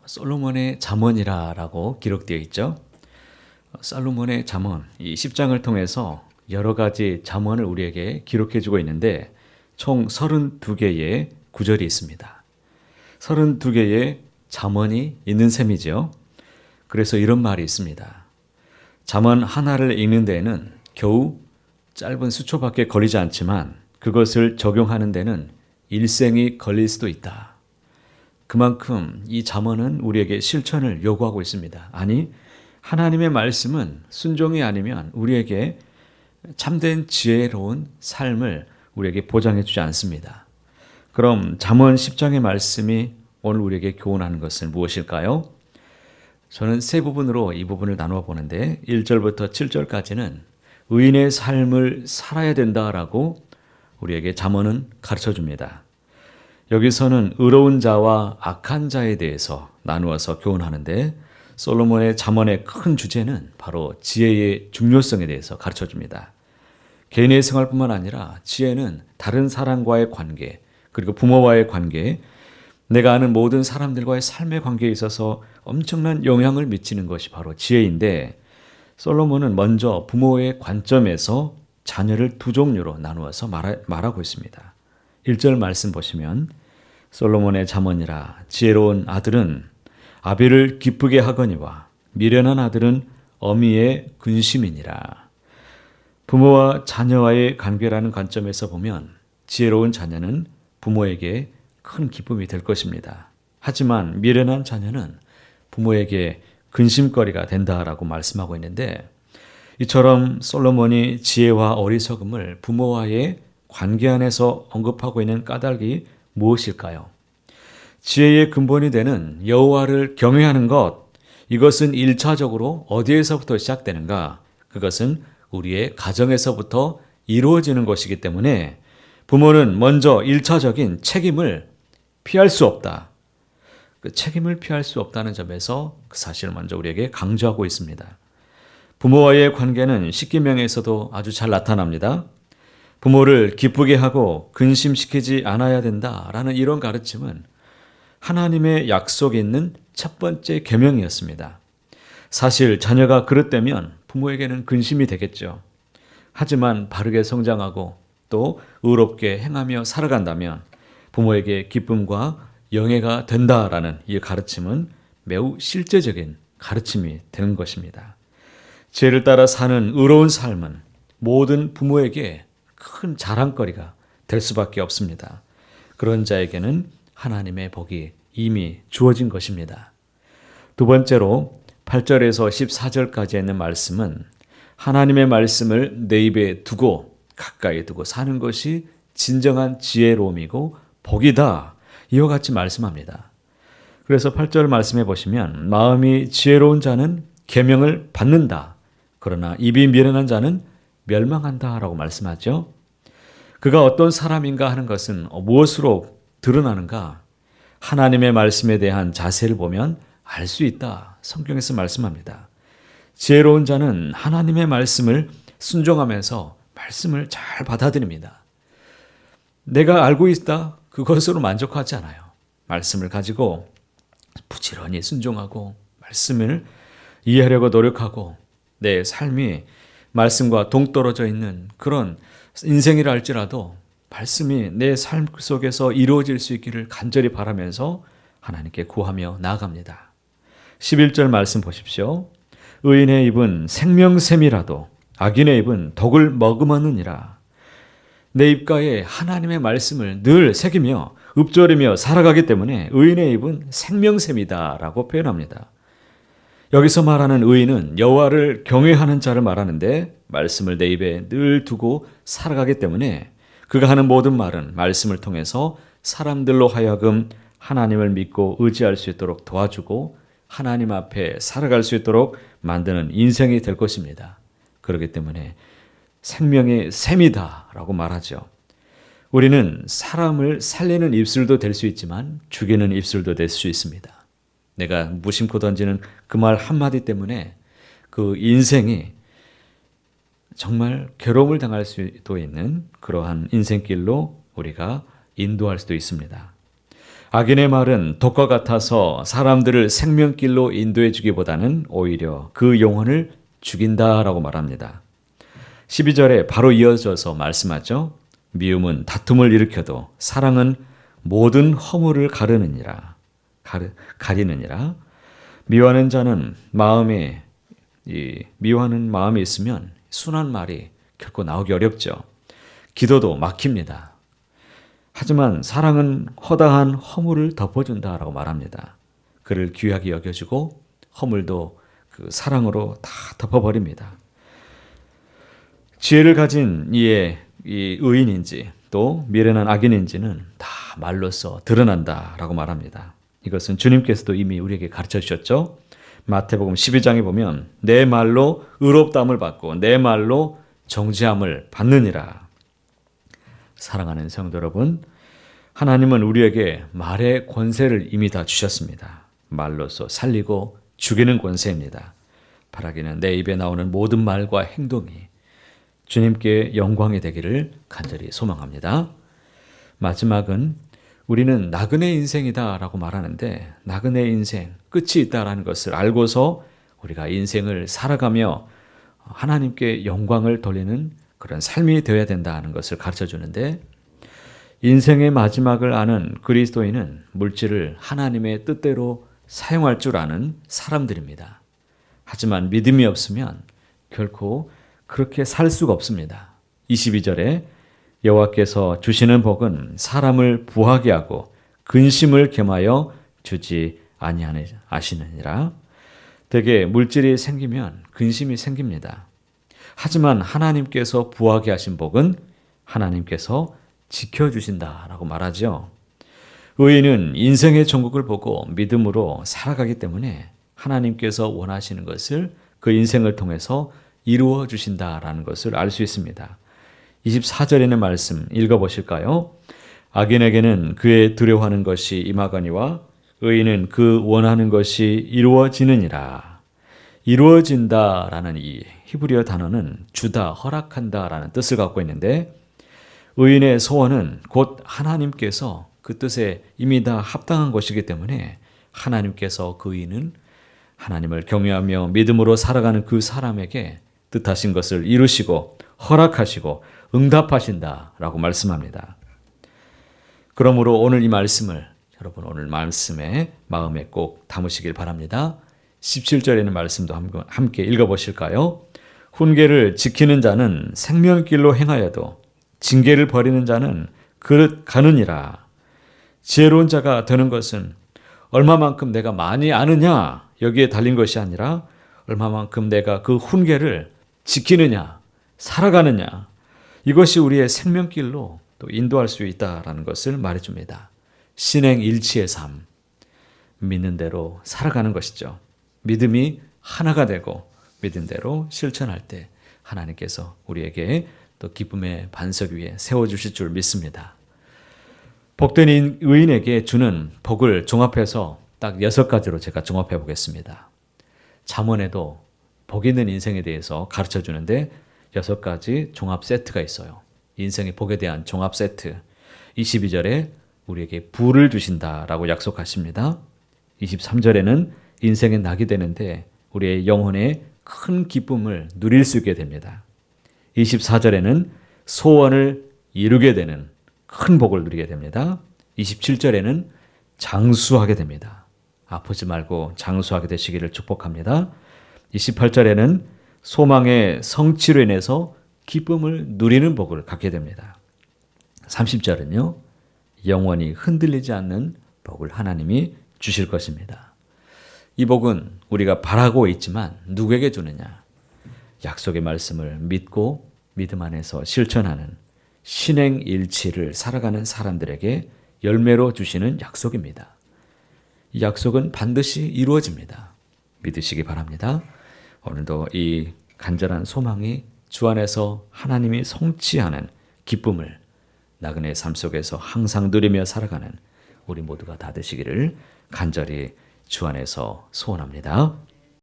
솔로몬의 잠언이라고 기록되어 있죠. 솔로몬의 잠언, 이 10장을 통해서 여러 가지 잠언을 우리에게 기록해 주고 있는데 총 32개의 구절이 있습니다. 32개의 잠언이 있는 셈이죠. 그래서 이런 말이 있습니다. 잠언 하나를 읽는 데에는 겨우 짧은 수초밖에 걸리지 않지만 그것을 적용하는 데는 일생이 걸릴 수도 있다. 그만큼 이 잠언은 우리에게 실천을 요구하고 있습니다. 아니, 하나님의 말씀은 순종이 아니면 우리에게 참된 지혜로운 삶을 우리에게 보장해 주지 않습니다. 그럼 잠언 10장의 말씀이 오늘 우리에게 교훈하는 것은 무엇일까요? 저는 세 부분으로 이 부분을 나누어 보는데 1절부터 7절까지는 의인의 삶을 살아야 된다라고 우리에게 잠언은 가르쳐 줍니다. 여기서는 의로운 자와 악한 자에 대해서 나누어서 교훈하는데 솔로몬의 잠언의 큰 주제는 바로 지혜의 중요성에 대해서 가르쳐 줍니다. 개인의 생활뿐만 아니라 지혜는 다른 사람과의 관계, 그리고 부모와의 관계, 내가 아는 모든 사람들과의 삶의 관계에 있어서 엄청난 영향을 미치는 것이 바로 지혜인데 솔로몬은 먼저 부모의 관점에서 자녀를 두 종류로 나누어서 말하고 있습니다. 1절 말씀 보시면 솔로몬의 잠언이라 지혜로운 아들은 아비를 기쁘게 하거니와 미련한 아들은 어미의 근심이니라. 부모와 자녀와의 관계라는 관점에서 보면 지혜로운 자녀는 부모에게 큰 기쁨이 될 것입니다. 하지만 미련한 자녀는 부모에게 근심거리가 된다라고 말씀하고 있는데 이처럼 솔로몬이 지혜와 어리석음을 부모와의 관계 안에서 언급하고 있는 까닭이 무엇일까요? 지혜의 근본이 되는 여호와를 경외하는 것, 이것은 1차적으로 어디에서부터 시작되는가? 그것은 우리의 가정에서부터 이루어지는 것이기 때문에 부모는 먼저 1차적인 책임을 피할 수 없다. 그 책임을 피할 수 없다는 점에서 그 사실을 먼저 우리에게 강조하고 있습니다. 부모와의 관계는 십계명에서도 아주 잘 나타납니다. 부모를 기쁘게 하고 근심시키지 않아야 된다라는 이런 가르침은 하나님의 약속에 있는 첫 번째 계명이었습니다. 사실 자녀가 그릇되면 부모에게는 근심이 되겠죠. 하지만 바르게 성장하고 또 의롭게 행하며 살아간다면 부모에게 기쁨과 영예가 된다라는 이 가르침은 매우 실제적인 가르침이 되는 것입니다. 지혜를 따라 사는 의로운 삶은 모든 부모에게 큰 자랑거리가 될 수밖에 없습니다. 그런 자에게는 하나님의 복이 이미 주어진 것입니다. 두 번째로 8절에서 14절까지 있는 말씀은 하나님의 말씀을 내 입에 두고 가까이 두고 사는 것이 진정한 지혜로움이고 복이다. 이와 같이 말씀합니다. 그래서 8절 말씀해 보시면 마음이 지혜로운 자는 계명을 받는다. 그러나 입이 미련한 자는 멸망한다 라고 말씀하죠. 그가 어떤 사람인가 하는 것은 무엇으로 드러나는가? 하나님의 말씀에 대한 자세를 보면 알 수 있다. 성경에서 말씀합니다. 지혜로운 자는 하나님의 말씀을 순종하면서 말씀을 잘 받아들입니다. 내가 알고 있다. 그것으로 만족하지 않아요. 말씀을 가지고 부지런히 순종하고 말씀을 이해하려고 노력하고 내 삶이 말씀과 동떨어져 있는 그런 인생이라 할지라도 말씀이 내 삶 속에서 이루어질 수 있기를 간절히 바라면서 하나님께 구하며 나아갑니다. 11절 말씀 보십시오. 의인의 입은 생명샘이라도 악인의 입은 독을 머금었느니라. 내 입가에 하나님의 말씀을 늘 새기며 읊조리며 살아가기 때문에 의인의 입은 생명샘이다 라고 표현합니다. 여기서 말하는 의인은 여호와를 경외하는 자를 말하는데 말씀을 내 입에 늘 두고 살아가기 때문에 그가 하는 모든 말은 말씀을 통해서 사람들로 하여금 하나님을 믿고 의지할 수 있도록 도와주고 하나님 앞에 살아갈 수 있도록 만드는 인생이 될 것입니다. 그렇기 때문에 생명의 샘이다 라고 말하죠. 우리는 사람을 살리는 입술도 될 수 있지만 죽이는 입술도 될 수 있습니다. 내가 무심코 던지는 그 말 한마디 때문에 그 인생이 정말 괴로움을 당할 수도 있는 그러한 인생길로 우리가 인도할 수도 있습니다. 악인의 말은 독과 같아서 사람들을 생명길로 인도해 주기보다는 오히려 그 영혼을 죽인다라고 말합니다. 12절에 바로 이어져서 말씀하죠. 미움은 다툼을 일으켜도 사랑은 모든 허물을 가리느니라. 미워하는 자는 미워하는 마음이 있으면 순한 말이 결코 나오기 어렵죠. 기도도 막힙니다. 하지만 사랑은 허다한 허물을 덮어준다라고 말합니다. 그를 귀하게 여겨주고 허물도 그 사랑으로 다 덮어버립니다. 지혜를 가진 이 의인인지 또 미련한 악인인지는 다 말로써 드러난다라고 말합니다. 이것은 주님께서도 이미 우리에게 가르쳐 주셨죠. 마태복음 12장에 보면 내 말로 의롭다함을 받고 내 말로 정죄함을 받느니라. 사랑하는 성도 여러분, 하나님은 우리에게 말의 권세를 이미 다 주셨습니다. 말로써 살리고 죽이는 권세입니다. 바라기는 내 입에 나오는 모든 말과 행동이 주님께 영광이 되기를 간절히 소망합니다. 마지막은 우리는 나그네 인생이다라고 말하는데 나그네 인생, 끝이 있다라는 것을 알고서 우리가 인생을 살아가며 하나님께 영광을 돌리는 그런 삶이 되어야 된다는 것을 가르쳐 주는데 인생의 마지막을 아는 그리스도인은 물질을 하나님의 뜻대로 사용할 줄 아는 사람들입니다. 하지만 믿음이 없으면 결코 그렇게 살 수가 없습니다. 22절에 여호와께서 주시는 복은 사람을 부하게 하고 근심을 겸하여 주지 아니하시느니라. 대개 물질이 생기면 근심이 생깁니다. 하지만 하나님께서 부하게 하신 복은 하나님께서 지켜주신다라고 말하죠. 의인은 인생의 종국을 보고 믿음으로 살아가기 때문에 하나님께서 원하시는 것을 그 인생을 통해서 이루어 주신다라는 것을 알 수 있습니다. 24절에는 말씀 읽어보실까요? 악인에게는 그의 두려워하는 것이 임하거니와 의인은 그 원하는 것이 이루어지느니라. 이루어진다라는 이 히브리어 단어는 주다, 허락한다라는 뜻을 갖고 있는데 의인의 소원은 곧 하나님께서 그 뜻에 이미 다 합당한 것이기 때문에 하나님께서 그 의인은 하나님을 경외하며 믿음으로 살아가는 그 사람에게 뜻하신 것을 이루시고 허락하시고 응답하신다라고 말씀합니다. 그러므로 오늘 이 말씀을 여러분 오늘 말씀에 마음에 꼭 담으시길 바랍니다. 17절에는 말씀도 함께 읽어보실까요? 훈계를 지키는 자는 생명길로 행하여도 징계를 버리는 자는 그릇 가느니라. 지혜로운 자가 되는 것은 얼마만큼 내가 많이 아느냐 여기에 달린 것이 아니라 얼마만큼 내가 그 훈계를 지키느냐 살아가느냐 이것이 우리의 생명길로 또 인도할 수 있다라는 것을 말해줍니다. 신행일치의 삶, 믿는 대로 살아가는 것이죠. 믿음이 하나가 되고 믿은 대로 실천할 때 하나님께서 우리에게 또 기쁨의 반석 위에 세워주실 줄 믿습니다. 복된 의인에게 주는 복을 종합해서 딱 6가지로 제가 종합해 보겠습니다. 잠언에도 복 있는 인생에 대해서 가르쳐 주는데 6가지 종합 세트가 있어요. 인생의 복에 대한 종합 세트. 22절에 우리에게 부를 주신다라고 약속하십니다. 23절에는 인생의 낙이 되는데 우리의 영혼의 큰 기쁨을 누릴 수 있게 됩니다. 24절에는 소원을 이루게 되는 큰 복을 누리게 됩니다. 27절에는 장수하게 됩니다. 아프지 말고 장수하게 되시기를 축복합니다. 28절에는 소망의 성취로 인해서 기쁨을 누리는 복을 갖게 됩니다. 30절은요. 영원히 흔들리지 않는 복을 하나님이 주실 것입니다. 이 복은 우리가 바라고 있지만 누구에게 주느냐? 약속의 말씀을 믿고 믿음 안에서 실천하는 신행일치를 살아가는 사람들에게 열매로 주시는 약속입니다. 이 약속은 반드시 이루어집니다. 믿으시기 바랍니다. 오늘도 이 간절한 소망이 주 안에서 하나님이 성취하는 기쁨을 나그네의 삶 속에서 항상 누리며 살아가는 우리 모두가 다 되시기를 간절히 주 안에서 소원합니다.